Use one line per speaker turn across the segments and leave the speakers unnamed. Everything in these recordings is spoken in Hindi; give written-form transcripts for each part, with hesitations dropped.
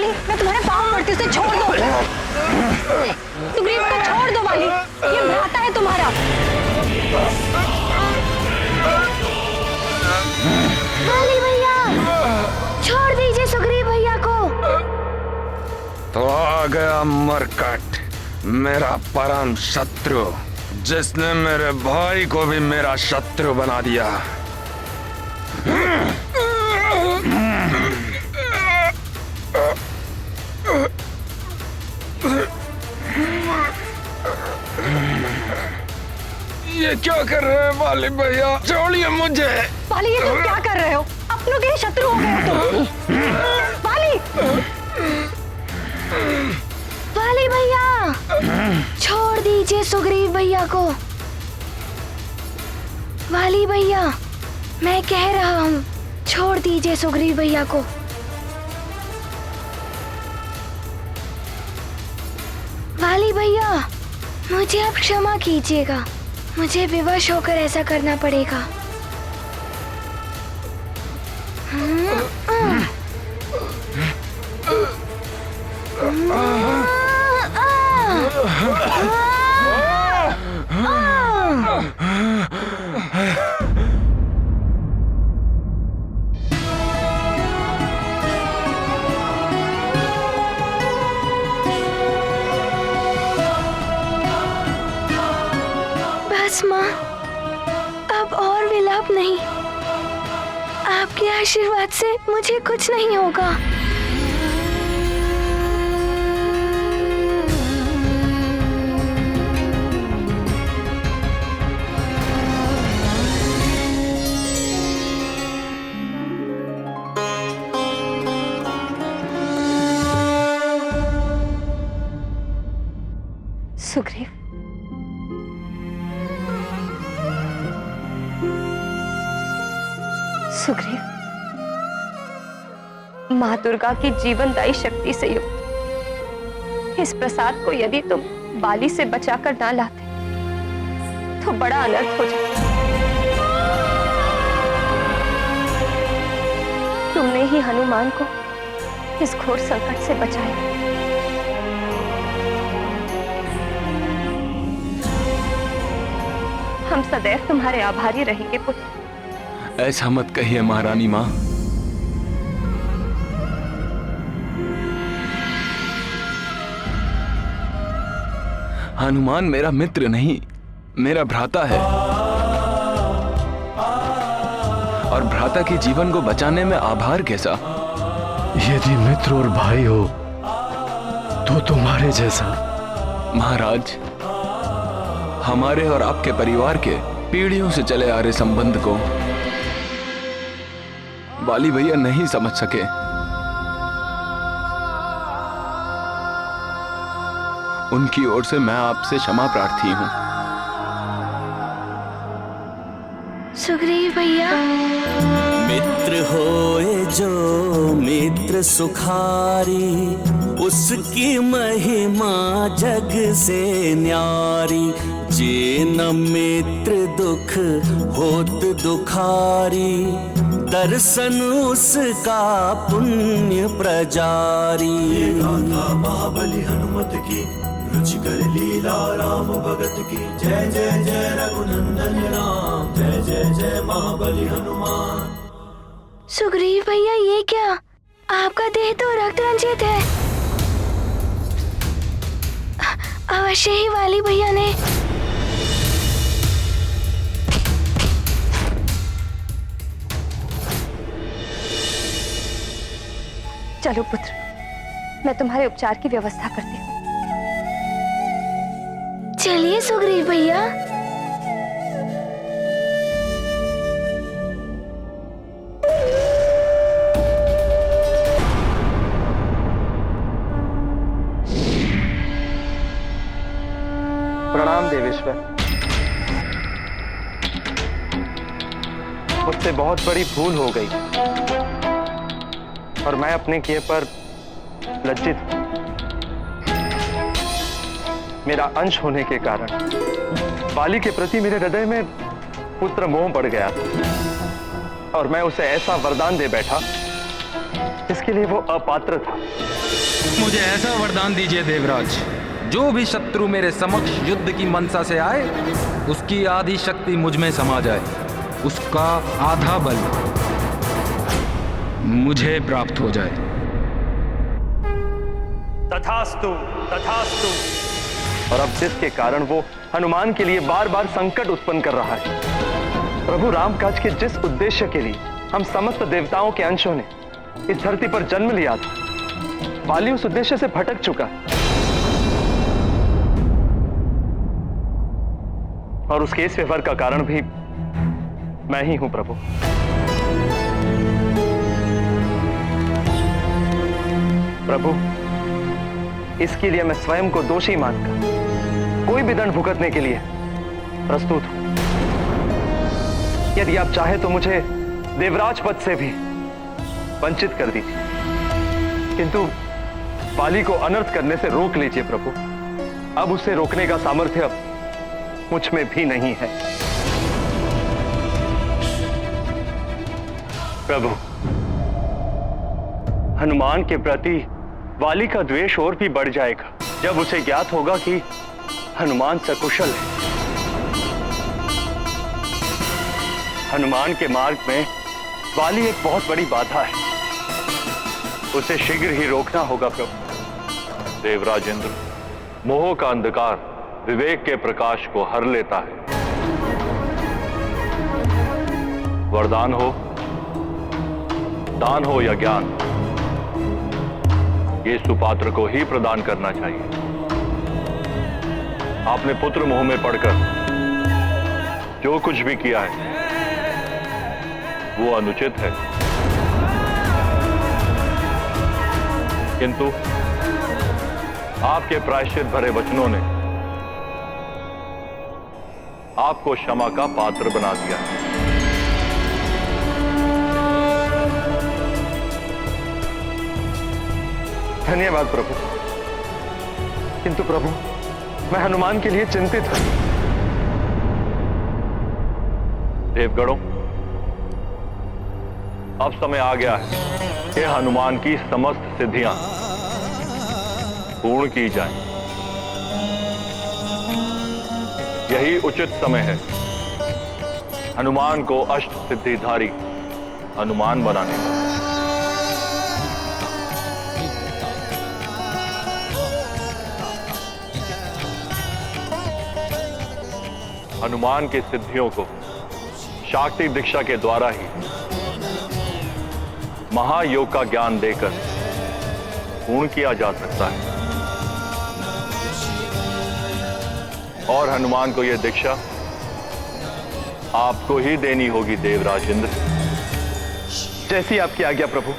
वाली, मैं तुम्हारे पाँव पड़ती हूँ, उसे छोड़ दो। सुग्रीव को छोड़ दो वाली, ये भ्राता है तुम्हारा।
वाली भैया, छोड़ दीजिए सुग्रीव भैया को।
तो आ गया मरकट, मेरा परम शत्रु, जिसने मेरे भाई को भी मेरा शत्रु बना दिया। ये क्या कर रहे हैं वाली भैया? छोड़िए मुझे।
वाली, ये तुम क्या कर रहे हो? अपनों के शत्रु हो गए हो तुम। वाली,
वाली भैया, छोड़ दीजिए सुग्रीव भैया को। वाली भैया, मैं कह रहा हूँ, छोड़ दीजिए सुग्रीव भैया को। वाली भैया, मुझे अब क्षमा कीजिएगा, मुझे विवश होकर ऐसा करना पड़ेगा। बस माँ, अब और विलाप नहीं। आपके आशीर्वाद से मुझे कुछ नहीं होगा।
सुग्रीव, सुग्रीव, माँ दुर्गा की जीवनदायी शक्ति से युक्त इस प्रसाद को यदि तुम बाली से बचाकर ना लाते तो बड़ा अनर्थ हो जाता। तुमने ही हनुमान को इस घोर संकट से बचाया। हम सदैव तुम्हारे आभारी रहेंगे पुत्र।
ऐसा मत कहिए महारानी माँ। हनुमान मेरा मित्र नहीं, मेरा भ्राता है, और भ्राता के जीवन को बचाने में आभार कैसा?
यदि मित्र और भाई हो तो तुम्हारे जैसा।
महाराज, हमारे और आपके परिवार के पीढ़ियों से चले आ रहे संबंध को वाली भैया नहीं समझ सके। उनकी ओर से मैं आपसे क्षमा प्रार्थी हूं।
सुग्रीव भैया,
मित्र होए जो मित्र सुखारी, उसकी महिमा जग से न्यारी। जे न मित्र दुख होत दुखारी, दर्शन उसका पुण्य प्रजारी।
गाथा महाबली हनुमत की, रुचिकर लीला राम भगत की। जय जय जय रघुनंदन राम, जय जय जय महाबली हनुमान।
सुग्रीव भैया, ये क्या? आपका देह तो रक्त रंजित है। अवश्य ही वाली भैया ने।
चलो पुत्र, मैं तुम्हारे उपचार की व्यवस्था करती हूँ।
चलिए सुग्रीव भैया।
प्रणाम देवेश्वर। मुझसे बहुत बड़ी भूल हो गई और मैं अपने किए पर लज्जित हूं। मेरा अंश होने के कारण बाली के प्रति मेरे हृदय में पुत्र मोह बढ़ गया और मैं उसे ऐसा वरदान दे बैठा जिसकी के लिए वो अपात्र था।
मुझे ऐसा वरदान दीजिए देवराज, जो भी शत्रु मेरे समक्ष युद्ध की मनसा से आए, उसकी आधी शक्ति मुझ में समा जाए, उसका आधा बल मुझे प्राप्त हो जाए।
तथास्तु, तथास्तु। और अब जिसके कारण वो हनुमान के लिए बार बार संकट उत्पन्न कर रहा है, प्रभु रामकाज के जिस उद्देश्य के लिए हम समस्त देवताओं के अंशों ने इस धरती पर जन्म लिया था, वाली उस उद्देश्य से भटक चुका है। और उसके इस व्यवहार का कारण भी मैं ही हूं प्रभु। प्रभु, इसके लिए मैं स्वयं को दोषी मानकर कोई भी दंड भुगतने के लिए प्रस्तुत हूं। यदि आप चाहे तो मुझे देवराज पद से भी वंचित कर दीजिए, किंतु वाली को अनर्थ करने से रोक लीजिए प्रभु। अब उसे रोकने का सामर्थ्य मुझ में भी नहीं है। प्रभु, हनुमान के प्रति वाली का द्वेष और भी बढ़ जाएगा जब उसे ज्ञात होगा कि हनुमान सकुशल है। हनुमान के मार्ग में वाली एक बहुत बड़ी बाधा है, उसे शीघ्र ही रोकना होगा प्रभु।
देवराज इंद्र, मोह का अंधकार विवेक के प्रकाश को हर लेता है। वरदान हो, दान हो या ज्ञान, ये सुपात्र को ही प्रदान करना चाहिए। आपने पुत्र मोह में पड़कर जो कुछ भी किया है वो अनुचित है, किंतु आपके प्रायश्चित भरे वचनों ने आपको क्षमा का पात्र बना दिया है।
धन्यवाद प्रभु, किंतु प्रभु मैं हनुमान के लिए चिंतित हूं।
देवगणों, अब समय आ गया है कि हनुमान की समस्त सिद्धियां पूर्ण की जाएं। यही उचित समय है हनुमान को अष्ट सिद्धिधारी हनुमान बनाने का। हनुमान की सिद्धियों को शाक्ति दीक्षा के द्वारा ही महायोग का ज्ञान देकर पूर्ण किया जा सकता है। और हनुमान को यह दीक्षा आपको ही देनी होगी देवराज इंद्र।
जैसी आपकी आज्ञा प्रभु।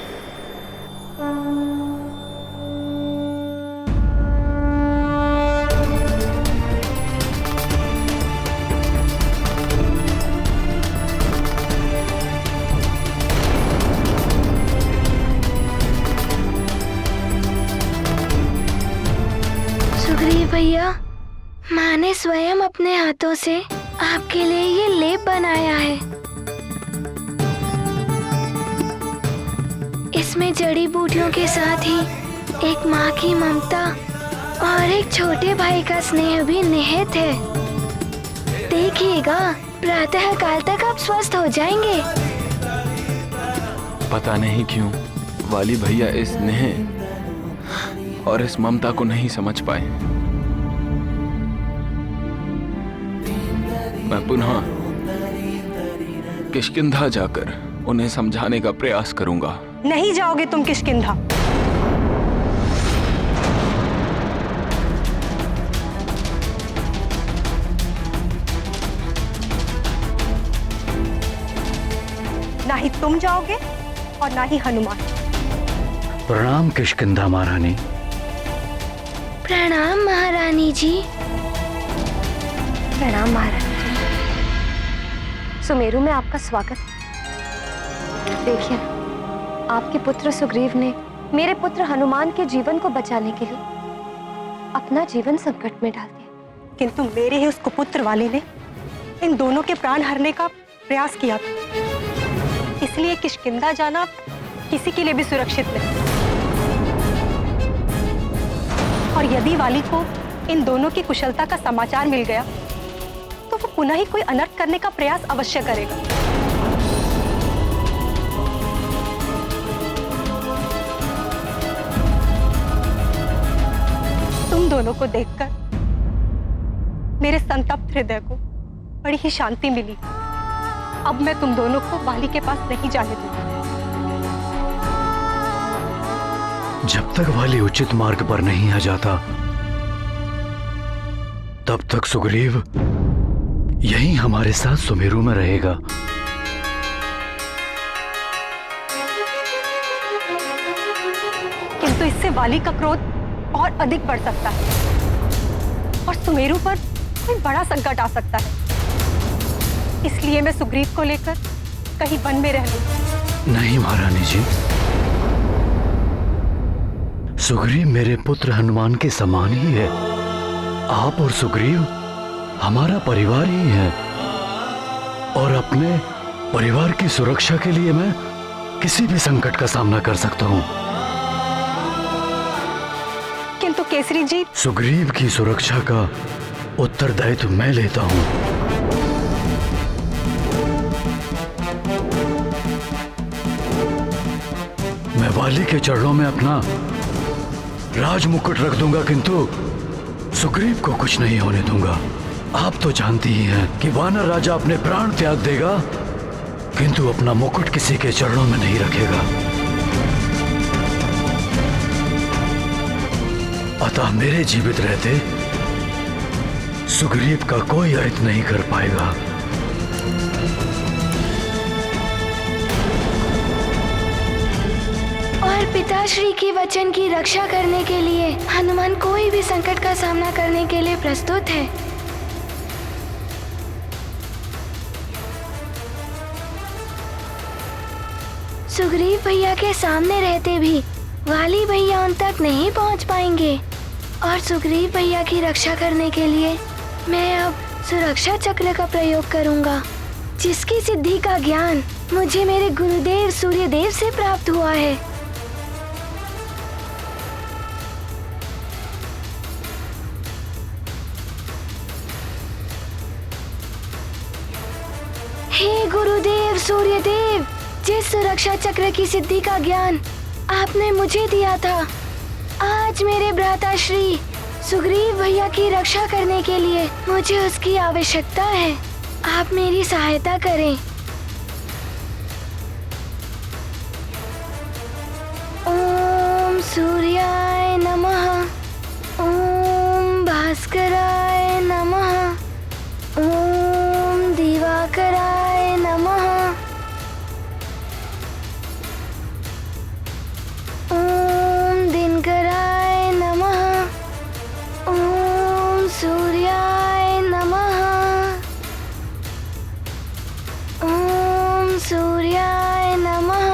सुग्रीव भैया, माँ ने स्वयं अपने हाथों से आपके लिए ये लेप बनाया है। इसमें जड़ी बूटियों के साथ ही एक माँ की ममता और एक छोटे भाई का स्नेह भी निहित है। देखिएगा, प्रातः काल तक आप स्वस्थ हो जाएंगे।
पता नहीं क्यों वाली भैया इस स्नेह और इस ममता को नहीं समझ पाए। मैं पुनः किष्किंधा जाकर उन्हें समझाने का प्रयास करूंगा।
नहीं जाओगे तुम किष्किंधा। ना ही तुम जाओगे और ना ही हनुमान।
प्रणाम किष्किंधा महारानी।
प्रणाम महारानी जी।
प्रणाम महारानी जी। सुमेरु में आपका स्वागत। देखिए, आपके पुत्र सुग्रीव ने मेरे पुत्र हनुमान के जीवन को बचाने के लिए अपना जीवन संकट में डाल दिया, किंतु मेरे ही उस कुपुत्र वाले ने इन दोनों के प्राण हरने का प्रयास किया था। इसलिए किष्किंधा जाना किसी के लिए भी सुरक्षित नहीं।
और यदि वाली को इन दोनों की कुशलता का समाचार मिल गया तो वो पुनः ही कोई अनर्थ करने का प्रयास अवश्य करेगा। तुम दोनों को देखकर मेरे संतप्त हृदय को बड़ी ही शांति मिली। अब मैं तुम दोनों को वाली के पास नहीं जाने दूंगा।
जब तक वाली उचित मार्ग पर नहीं आ जाता तब तक सुग्रीव यहीं हमारे साथ सुमेरु में रहेगा।
किंतु इससे वाली का क्रोध और अधिक बढ़ सकता है और सुमेरु पर कोई बड़ा संकट आ सकता है। इसलिए मैं सुग्रीव को लेकर कहीं वन में रह लूं।
नहीं महारानी जी, सुग्रीव मेरे पुत्र हनुमान के समान ही है। आप और सुग्रीव हमारा परिवार ही है और अपने परिवार की सुरक्षा के लिए मैं किसी भी संकट का सामना कर सकता हूं।
किंतु केसरी जी,
सुग्रीव की सुरक्षा का उत्तरदायित्व मैं लेता हूं। मैं वाली के चरणों में अपना राज मुकुट रख दूंगा, किंतु सुग्रीव को कुछ नहीं होने दूंगा। आप तो जानती ही हैं कि वानर राजा अपने प्राण त्याग देगा किंतु अपना मुकुट किसी के चरणों में नहीं रखेगा। अतः मेरे जीवित रहते सुग्रीव का कोई अहित नहीं कर पाएगा।
और पिताश्री की वचन की रक्षा करने के लिए हनुमान कोई भी संकट का सामना करने के लिए प्रस्तुत है। सुग्रीव भैया के सामने रहते भी वाली भैया उन तक नहीं पहुंच पाएंगे और सुग्रीव भैया की रक्षा करने के लिए मैं अब सुरक्षा चक्र का प्रयोग करूंगा, जिसकी सिद्धि का ज्ञान मुझे मेरे गुरुदेव सूर्यदेव से प्राप्त हुआ है। हे गुरुदेव सूर्यदेव, जिस सुरक्षा चक्र की सिद्धि का ज्ञान आपने मुझे दिया था, आज मेरे भ्राताश्री सुग्रीव भैया की रक्षा करने के लिए मुझे उसकी आवश्यकता है। आप मेरी सहायता करें। ओम सूर्याय नमः, ओम भास्कराय नमः, ओम दिवाकराय नमः, ओम दिनकराय नमः, ओम सूर्याय नमः, ओम सूर्याय नमः।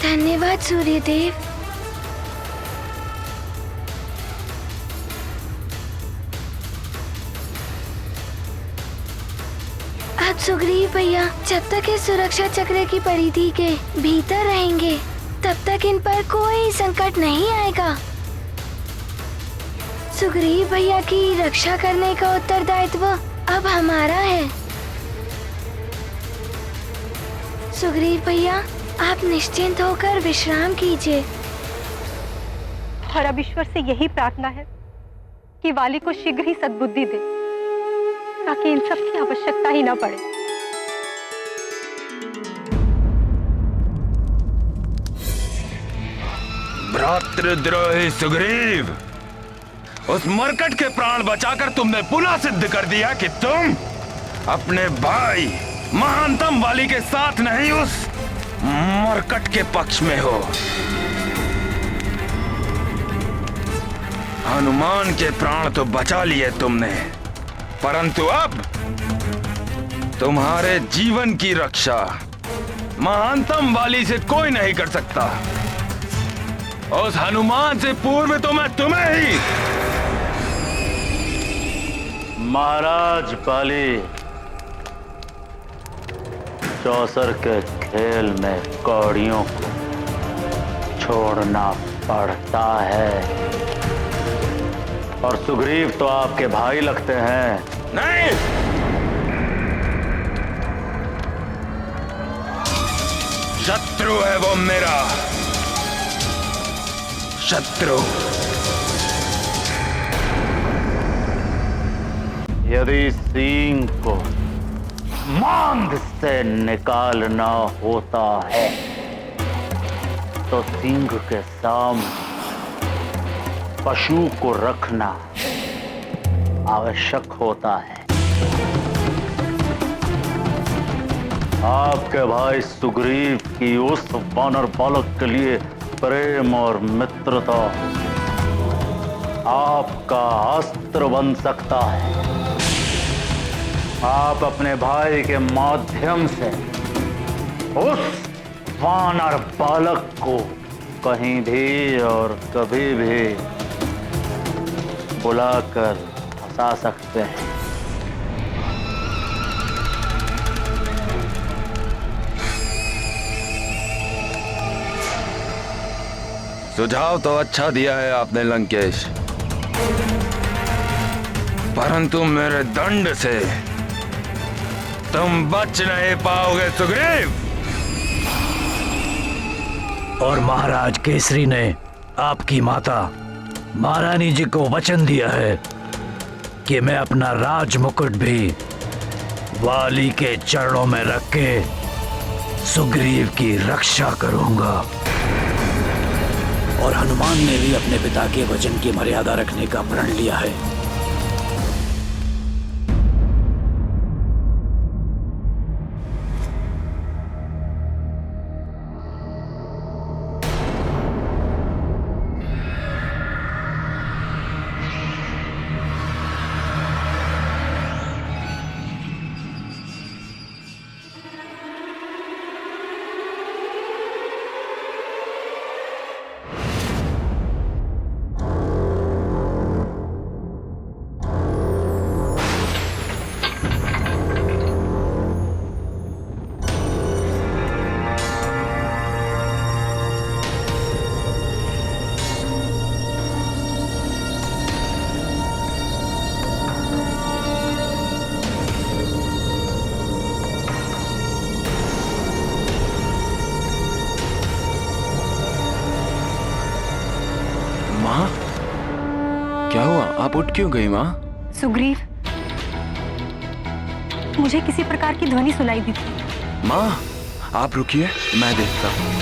धन्यवाद सूर्यदेव। अब सुग्रीव भैया जब तक इस सुरक्षा चक्र की परिधि के भीतर रहेंगे तब तक इन पर कोई संकट नहीं आएगा। सुग्रीव भैया की रक्षा करने का उत्तरदायित्व अब हमारा है। सुग्रीव भैया, आप निश्चिंत होकर विश्राम कीजिए।
और अब ईश्वर से यही प्रार्थना है कि वाली को शीघ्र ही सद्बुद्धि दे ताकि इन सब की आवश्यकता ही न पड़े।
भ्रातृद्रोही सुग्रीव, उस मरकट के प्राण बचाकर तुमने पुनः सिद्ध कर दिया कि तुम अपने भाई महानतम वाली के साथ नहीं, उस मरकट के पक्ष में हो। हनुमान के प्राण तो बचा लिए तुमने, परंतु अब तुम्हारे जीवन की रक्षा महानतम वाली से कोई नहीं कर सकता। उस हनुमान से पूर्व तो मैं तुम्हें ही।
महाराज बाली, चौसर के खेल में कौड़ियों को छोड़ना पड़ता है, और सुग्रीव तो आपके भाई लगते हैं।
नहीं, शत्रु है वो मेरा, शत्रु।
यदि सींग को मांग से निकालना होता है तो सींग के सामने पशु को रखना आवश्यक होता है। आपके भाई सुग्रीव की उस वानर बालक के लिए प्रेम और मित्रता आपका अस्त्र बन सकता है। आप अपने भाई के माध्यम से उस वानर बालक को कहीं भी और कभी भी बुलाकर फंसा सकते हैं।
सुझाव तो अच्छा दिया है आपने लंकेश, परंतु मेरे दंड से तुम बच नहीं पाओगे सुग्रीव।
और महाराज केसरी ने आपकी माता महारानी जी को वचन दिया है कि मैं अपना राज मुकुट भी वाली के चरणों में रख के सुग्रीव की रक्षा करूंगा। और हनुमान ने भी अपने पिता के वचन की मर्यादा रखने का प्रण लिया है।
माँ, क्या हुआ? आप उठ क्यों गई माँ?
सुग्रीव, मुझे किसी प्रकार की ध्वनि सुनाई दी थी।
माँ, आप रुकिए, मैं देखता हूँ।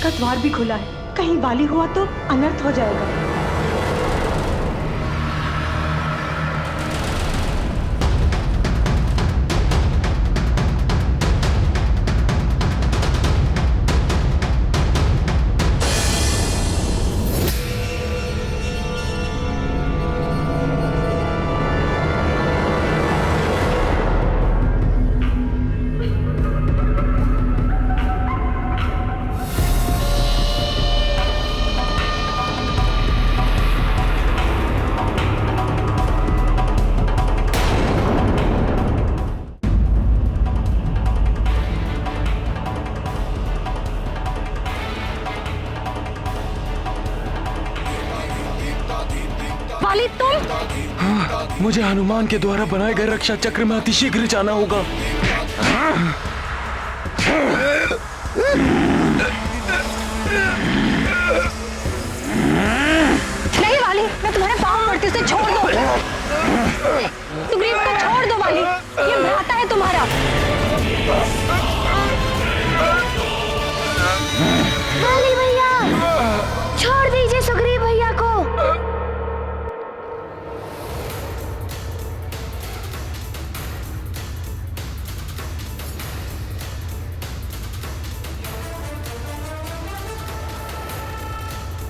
का द्वार भी खुला है, कहीं वाली हुआ तो अनर्थ हो जाएगा। वाली तुम?
हाँ, मुझे हनुमान के द्वारा बनाए गए रक्षा चक्र में अतिशीघ्र जाना होगा।
नहीं वाली, मैं तुम्हारे पाँव पड़ती हूँ, उसे छोड़ दो। सुग्रीव को छोड़ दो वाली, ये भ्राता है तुम्हारा।
वाली भैया, छोड़ दीजिए सुग्रीव भैया को।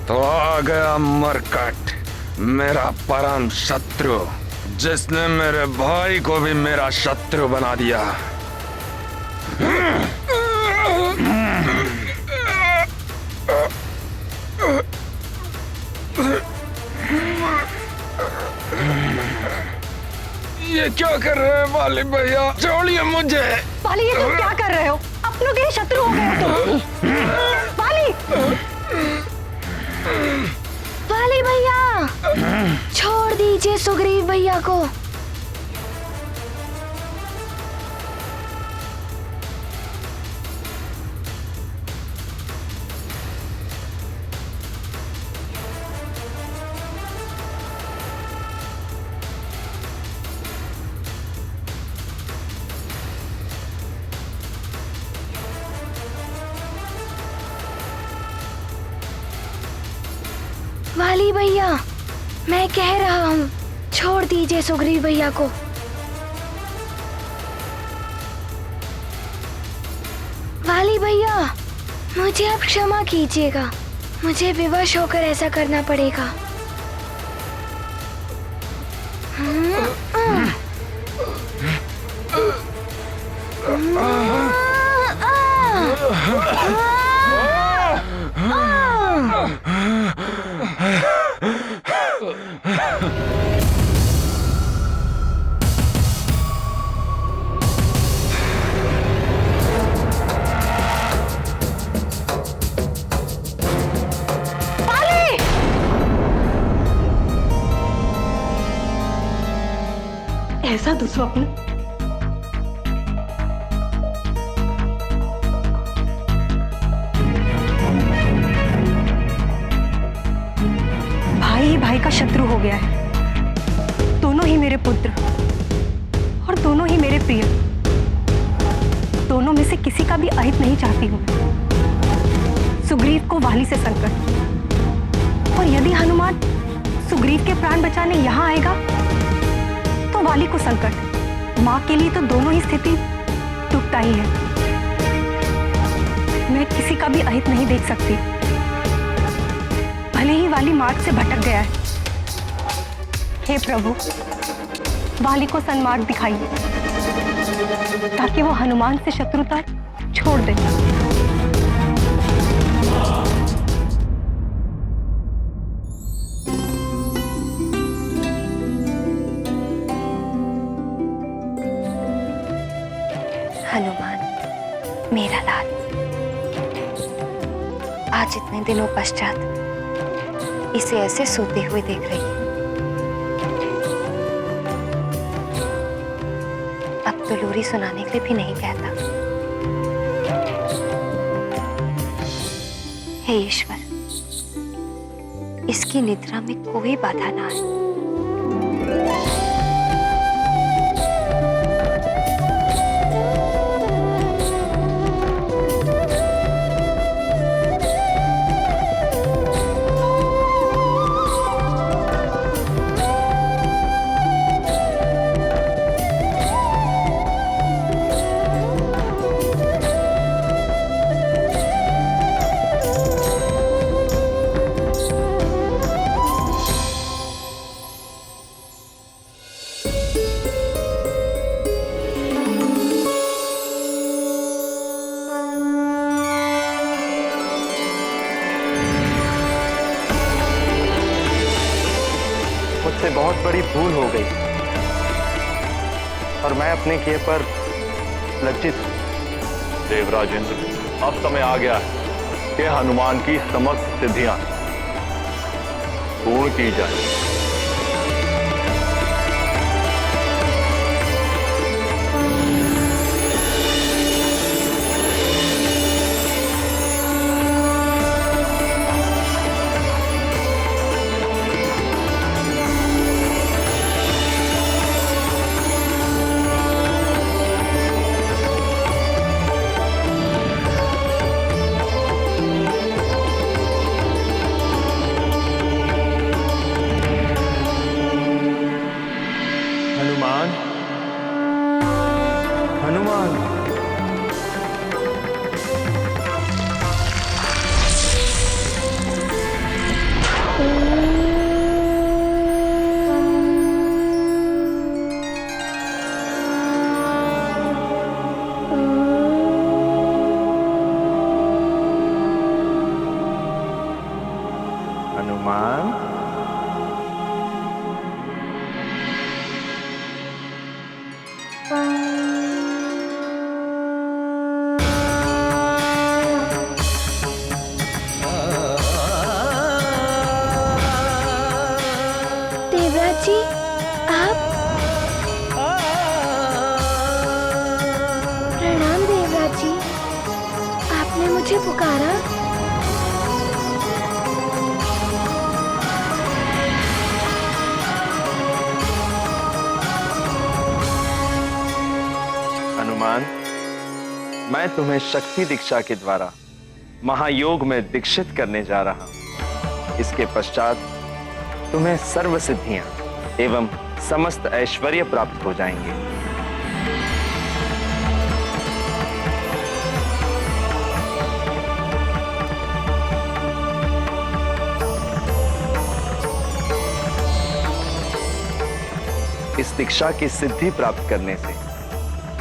तो आ गया मरकट, मेरा परम शत्रु, जिसने मेरे भाई को भी मेरा शत्रु बना दिया। ये क्या कर रहे हैं वाली भैया? छोड़िए मुझे।
वाली, ये तुम क्या कर रहे हो? अपनों के शत्रु हो गए हो तुम। वाली!
वाली भैया, छोड़ दीजिए सुग्रीव भैया को। वाली भैया, मैं कह रहा हूँ, छोड़ दीजिए सुग्रीव भैया को। वाली भैया, मुझे अब क्षमा कीजिएगा, मुझे विवश होकर ऐसा करना पड़ेगा।
ऐसा दुस्वप्न भाई ही भाई का शत्रु हो गया है। दोनों ही मेरे पुत्र और दोनों ही मेरे प्रिय। दोनों में से किसी का भी अहित नहीं चाहती हूँ। सुग्रीव को वाली से संकट, और यदि हनुमान सुग्रीव के प्राण बचाने यहाँ आएगा तो वाली को संकट। माँ के लिए तो दोनों ही स्थिति दुखदायी है। मैं किसी का भी अहित नहीं देख सकती, भले ही वाली मार्ग से भटक गया है। हे प्रभु, वाली को सन्मार्ग दिखाइए ताकि वो हनुमान से शत्रुता छोड़ दे।
हनुमान, मेरा लाल, आज इतने दिनों पश्चात इसे ऐसे सोते हुए देख रही है। अब तो लोरी सुनाने के लिए भी नहीं कहता। हे ईश्वर, इसकी निद्रा में कोई बाधा ना आए।
मुझसे बहुत बड़ी भूल हो गई और मैं अपने किए पर लज्जित हूं।
देवराज इंद्र, अब समय आ गया है कि हनुमान की समस्त सिद्धियां पूर्ण की जाए।
हनुमान।
देवराज जी, आप? प्रणाम देवराज जी, आपने मुझे पुकारा?
हनुमान, मैं तुम्हें शक्ति दीक्षा के द्वारा महायोग में दीक्षित करने जा रहा हूं। इसके पश्चात तुम्हें सर्व सिद्धियां एवं समस्त ऐश्वर्य प्राप्त हो जाएंगे। इस दीक्षा की सिद्धि प्राप्त करने से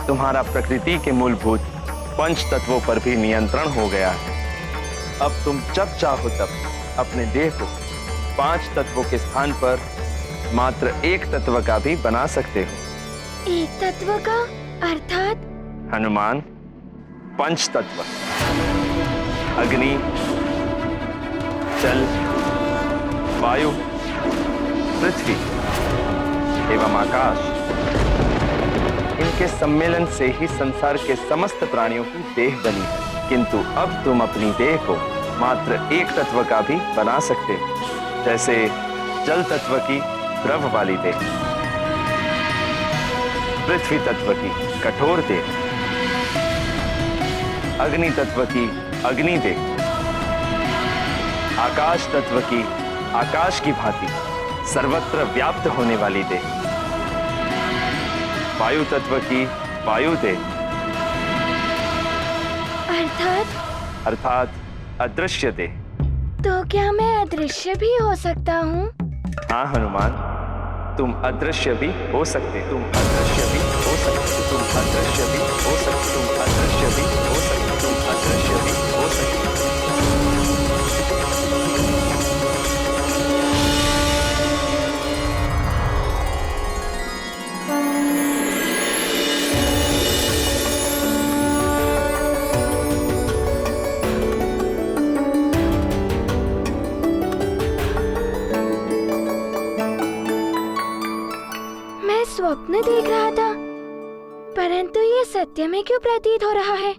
तुम्हारा प्रकृति के मूलभूत पंच तत्वों पर भी नियंत्रण हो गया है। अब तुम जब चाहो तब अपने देह को 5 तत्वों के स्थान पर मात्र 1 तत्व का भी बना सकते हो।
1 तत्व का अर्थात?
हनुमान, पंच तत्व अग्नि, जल, वायु, पृथ्वी एवं आकाश, इनके सम्मेलन से ही संसार के समस्त प्राणियों की देह बनी है। किंतु अब तुम अपनी देह को मात्र 1 तत्व का भी बना सकते हो, जैसे जल तत्व की द्रव वाली देह, पृथ्वी तत्व की कठोर देह, अग्नि तत्व की अग्नि देह, आकाश तत्व की आकाश की भांति सर्वत्र व्याप्त होने वाली देह, वायु तत्व की वायु देह, अर्थात अदृश्य देह।
तो क्या मैं अदृश्य भी हो सकता हूँ?
हाँ हनुमान, तुम अदृश्य भी हो सकते, तुम अदृश्य भी हो सकते, तुम अदृश्य भी हो सकते, तुम अदृश्य भी हो सकते, तुम अदृश्य भी हो सकते।
स्वप्न देख रहा था, परंतु ये सत्य में क्यों प्रतीत हो रहा है?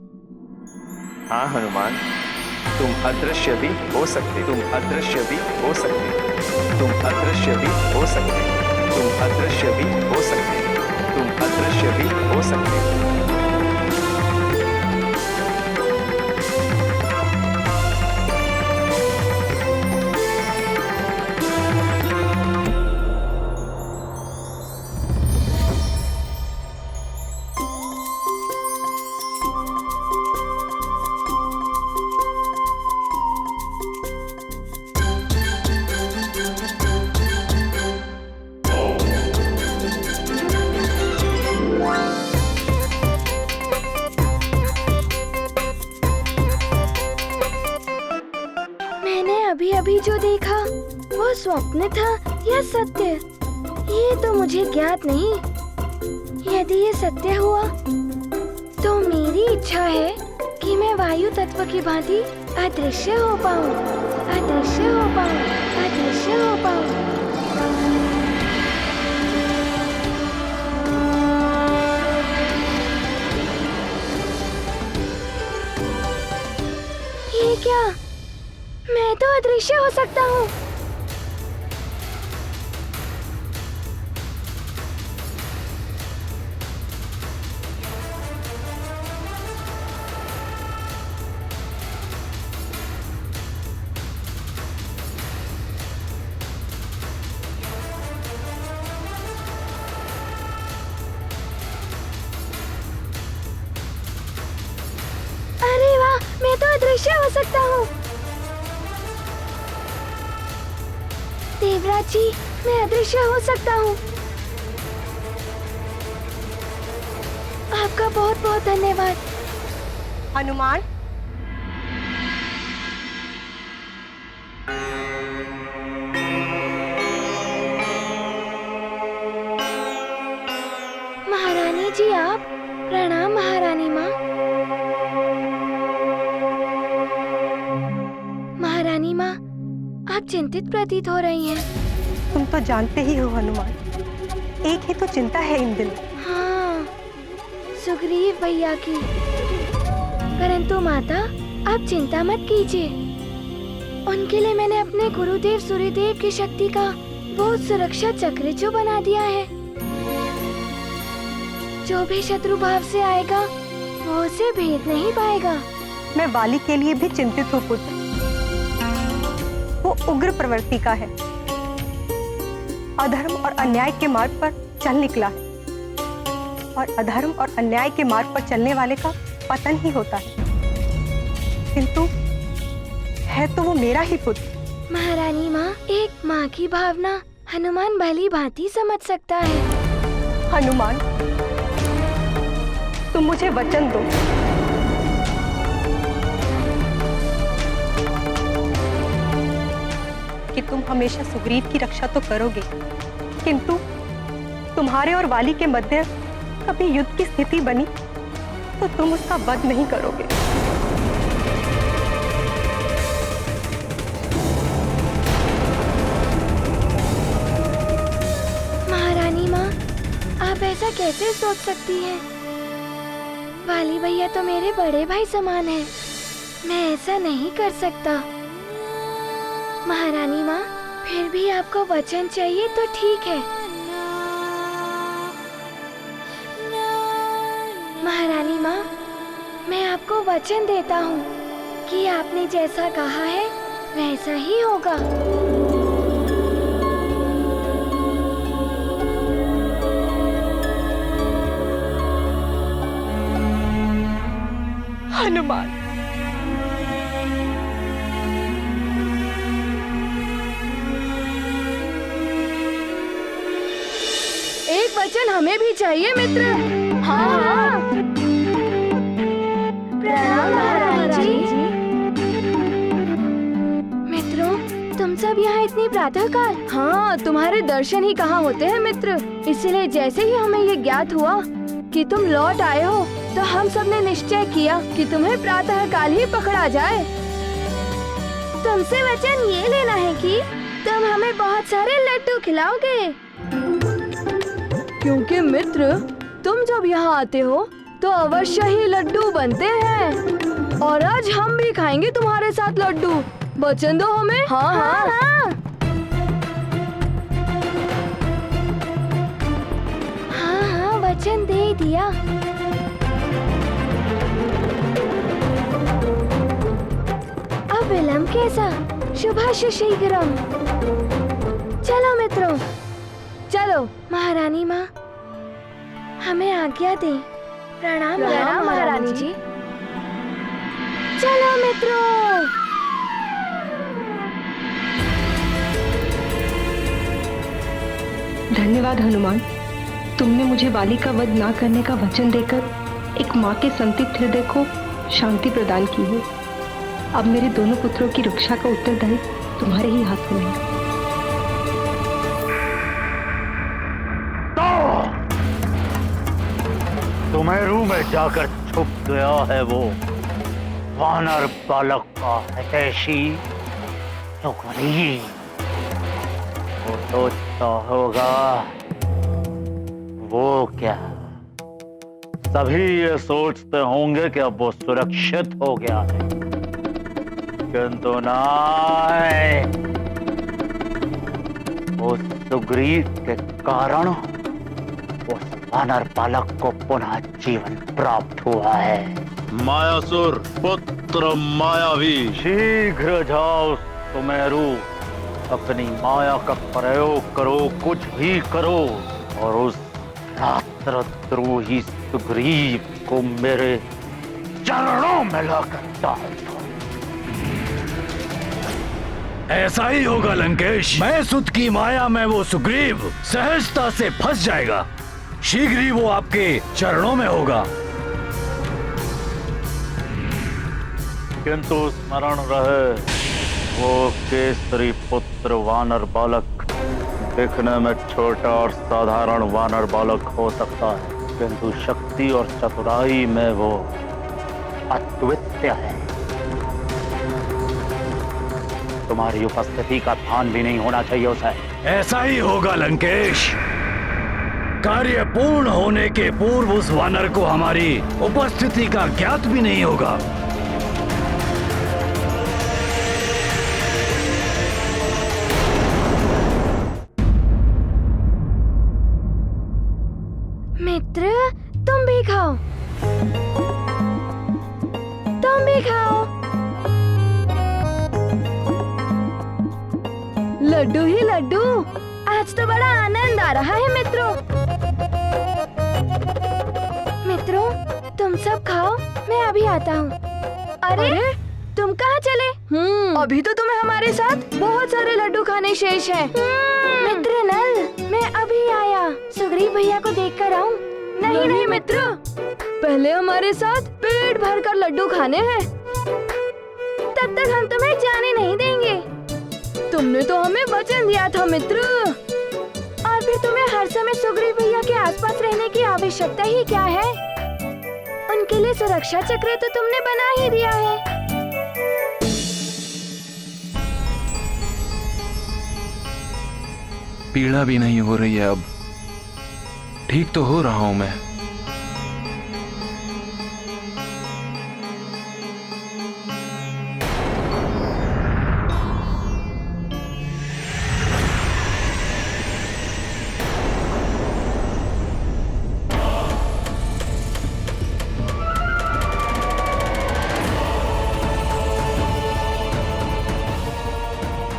हाँ हनुमान, तुम अदृश्य भी हो सकते, तुम अदृश्य भी हो सकते, तुम अदृश्य भी हो सकते, तुम अदृश्य भी हो सकते, तुम अदृश्य भी हो सकते।
अभी जो देखा वो स्वप्न था या सत्य, ये तो मुझे ज्ञात नहीं। यदि ये सत्य हुआ तो मेरी इच्छा है कि मैं वायु तत्व की भांति अदृश्य हो पाऊं, अदृश्य हो पाऊं, अदृश्य हो पाऊं। ये क्या? मैं तो अदृश्य हो सकता हूँ। अरे वाह, मैं तो अदृश्य हो सकता हूँ। देवराज जी, मैं अदृश्य हो सकता हूँ। आपका बहुत बहुत धन्यवाद।
हनुमान,
महारानी माँ, आप चिंतित प्रतीत हो रही हैं।
तुम तो जानते ही हो हनुमान, एक ही तो चिंता है इन दिनों।
हाँ, सुग्रीव भैया की। परंतु माता, आप चिंता मत कीजिए। उनके लिए मैंने अपने गुरुदेव सूर्यदेव की शक्ति का वो सुरक्षा चक्र जो बना दिया है। जो भी शत्रु भाव से आएगा वो उसे भेद नहीं पाएगा।
मैं वाली के लिए भी चिंतित हूँ पुत्र। वो उग्र प्रवृत्ति का है, अधर्म और अन्याय के मार्ग पर चल निकला है, और अधर्म और अन्याय के मार्ग पर चलने वाले का पतन ही होता है। किंतु है तो वो मेरा ही पुत्र।
महारानी माँ, एक माँ की भावना हनुमान भली भांति समझ सकता है।
हनुमान, तुम मुझे वचन दो कि तुम हमेशा सुग्रीव की रक्षा तो करोगे, किंतु तुम्हारे और वाली के मध्य कभी युद्ध की स्थिति बनी तो तुम उसका वध नहीं करोगे।
महारानी माँ, आप ऐसा कैसे सोच सकती हैं? वाली भैया तो मेरे बड़े भाई समान हैं। मैं ऐसा नहीं कर सकता। महारानी माँ, फिर भी आपको वचन चाहिए तो ठीक है। महारानी माँ, मैं आपको वचन देता हूँ कि आपने जैसा कहा है वैसा ही होगा।
हनुमान,
एक वचन हमें भी चाहिए मित्र। हाँ, प्रणाम महाराज जी। मित्रों, तुम सब यहाँ इतनी प्रातःकाल? हाँ, तुम्हारे दर्शन ही कहाँ होते हैं मित्र। इसलिए जैसे ही हमें ये ज्ञात हुआ कि तुम लौट आए हो, तो हम सब ने निश्चय किया कि तुम्हें प्रातःकाल ही पकड़ा जाए। तुमसे वचन ये लेना है कि तुम हमें बहुत सारे लड्डू खिलाओगे। क्योंकि मित्र, तुम जब यहाँ आते हो तो अवश्य ही लड्डू बनते हैं, और आज हम भी खाएंगे तुम्हारे साथ लड्डू। वचन दो हमें। हाँ हाँ, हाँ। हाँ हाँ, वचन दे दिया। अब विलंब कैसा? शुभस्य शीघ्रम। चलो मित्रों, चलो। महारानी माँ, हमें आज्ञा दें। प्रणाम महारानी जी। चलो मित्रों।
धन्यवाद हनुमान, तुमने मुझे वाली का वध ना करने का वचन देकर एक माँ के संतिप्त हृदय को शांति प्रदान की है। अब मेरे दोनों पुत्रों की रक्षा का उत्तरदायित्व तुम्हारे ही हाथों में है।
सुमेरु में जाकर छुप गया है वो वानर बालक का हितैषी सुग्रीव। वो सोचता होगा वो क्या, सभी ये सोचते होंगे कि अब वो सुरक्षित हो गया है, किंतु नहीं, वो सुग्रीव के कारण उस वानर बालक को पुनः जीवन प्राप्त हुआ है।
मायासुर पुत्र मायावी,
शीघ्र जाओ सुमेरु, अपनी माया का प्रयोग करो, कुछ भी करो, और उस रात्रद्रोही सुग्रीव को मेरे चरणों में लाकर डाल दो।
ऐसा ही होगा लंकेश। मैं सुत की माया में वो सुग्रीव सहजता से फंस जाएगा। शीघ्र ही वो आपके चरणों में होगा।
किंतु स्मरण रहे, वो केसरी पुत्र वानर बालक दिखने में छोटा और साधारण वानर बालक हो सकता है, किंतु शक्ति और चतुराई में वो अद्वितीय है।
तुम्हारी उपस्थिति का ध्यान भी नहीं होना चाहिए उसे।
ऐसा ही होगा लंकेश। कार्य पूर्ण होने के पूर्व उस वानर को हमारी उपस्थिति का ज्ञात भी नहीं होगा।
मित्र, तुम भी खाओ, तुम भी खाओ। लड्डू ही लड्डू, आज तो बड़ा आनंद आ रहा है मित्रों। मित्रों, तुम सब खाओ, मैं अभी आता हूँ। अरे तुम कहाँ चले? अभी तो तुम्हें हमारे साथ बहुत सारे लड्डू खाने शेष हैं। मित्र नल, मैं अभी आया। सुग्रीव भैया को देखकर आऊं। नहीं नहीं मित्र, पहले हमारे साथ पेट भरकर लड्डू खाने हैं, तब तक हम तुम्हें जाने नहीं देंगे। तुमने तो हमें वचन दिया था मित्र। और फिर तुम्हें हर समय सुग्रीव भैया के आसपास रहने की आवश्यकता ही क्या है? उनके लिए सुरक्षा चक्र तो तुमने बना ही दिया है।
पीड़ा भी नहीं हो रही है अब, ठीक तो हो रहा हूं मैं।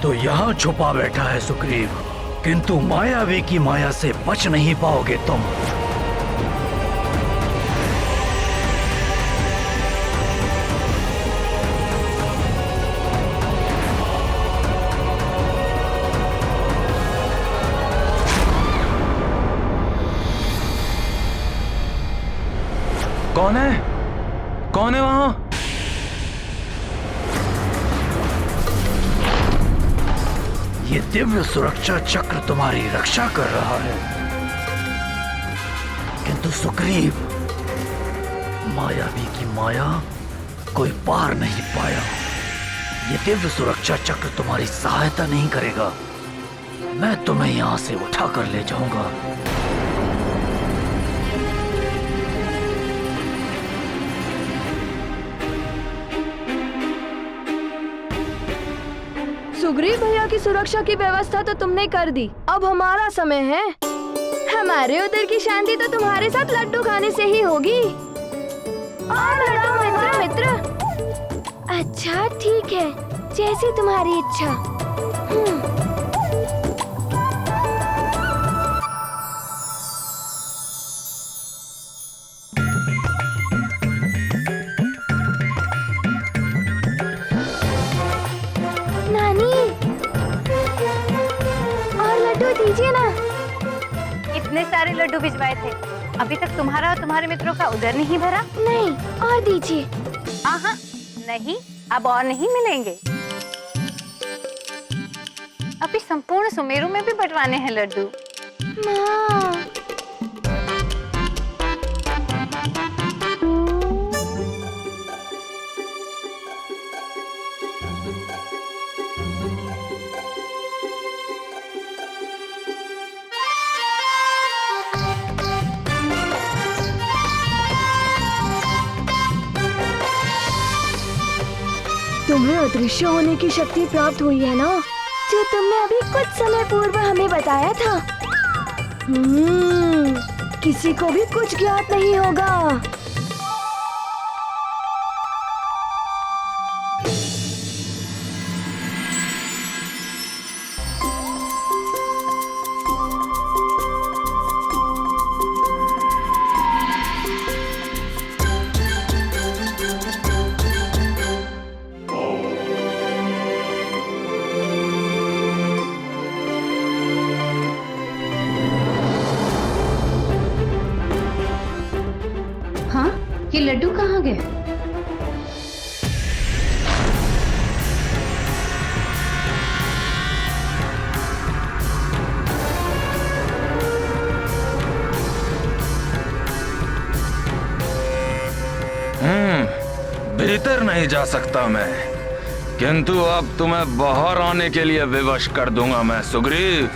तो यहाँ छुपा बैठा है सुग्रीव, किंतु मायावी की माया से बच नहीं पाओगे तुम।
कौन है? कौन है वहां?
ये दिव्य सुरक्षा चक्र तुम्हारी रक्षा कर रहा है, किंतु सुग्रीव, मायावी की माया कोई पार नहीं पाया। ये दिव्य सुरक्षा चक्र तुम्हारी सहायता नहीं करेगा। मैं तुम्हें यहां से उठाकर ले जाऊंगा।
सुग्रीव भैया की सुरक्षा की व्यवस्था तो तुमने कर दी, अब हमारा समय है। हमारे उधर की शांति तो तुम्हारे साथ लड्डू खाने से ही होगी। और लड़ाओ मित्र मित्र। अच्छा ठीक है, जैसी तुम्हारी इच्छा। दीजिए ना।
इतने सारे लड्डू भिजवाए थे, अभी तक तुम्हारा और तुम्हारे मित्रों का उधर नहीं भरा?
नहीं, और दीजिए।
हाँ, नहीं, अब और नहीं मिलेंगे। अभी संपूर्ण सुमेरु में भी बंटवाने हैं लड्डू।
माँ। तुम्हें अदृश्य होने की शक्ति प्राप्त हुई है ना, जो तुमने अभी कुछ समय पूर्व हमें बताया था। किसी को भी कुछ ज्ञात नहीं होगा।
ये लड्डू कहाँ गए?
भीतर नहीं जा सकता मैं, किंतु अब तुम्हें बाहर आने के लिए विवश कर दूंगा मैं सुग्रीव।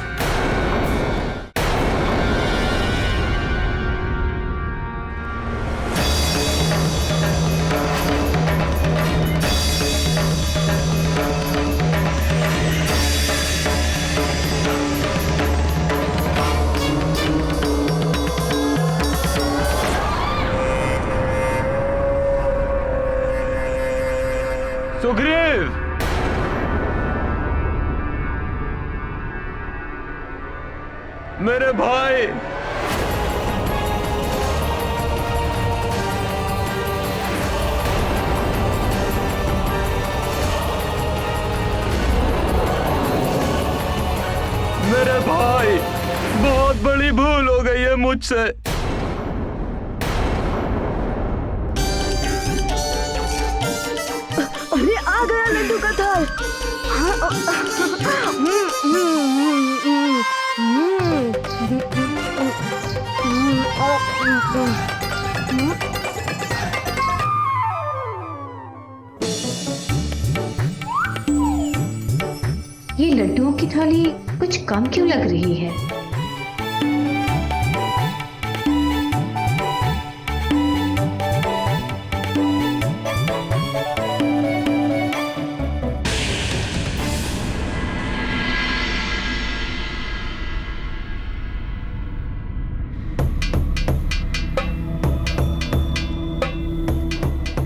सुग्रीव, मेरे भाई, मेरे भाई, बहुत बड़ी भूल हो गई है मुझसे।
अरे आ गया लड्डू का थाल।
ये लड्डुओं की थाली कुछ कम क्यों लग रही है?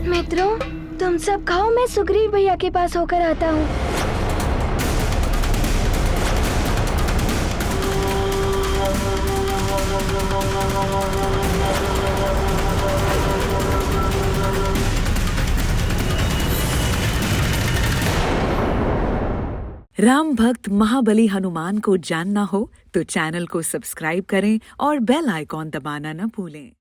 मित्रों, तुम सब खाओ, मैं सुग्रीव भैया के पास होकर आता हूँ।
राम भक्त महाबली हनुमान को जानना हो तो चैनल को सब्सक्राइब करें और बेल आइकॉन दबाना न भूलें।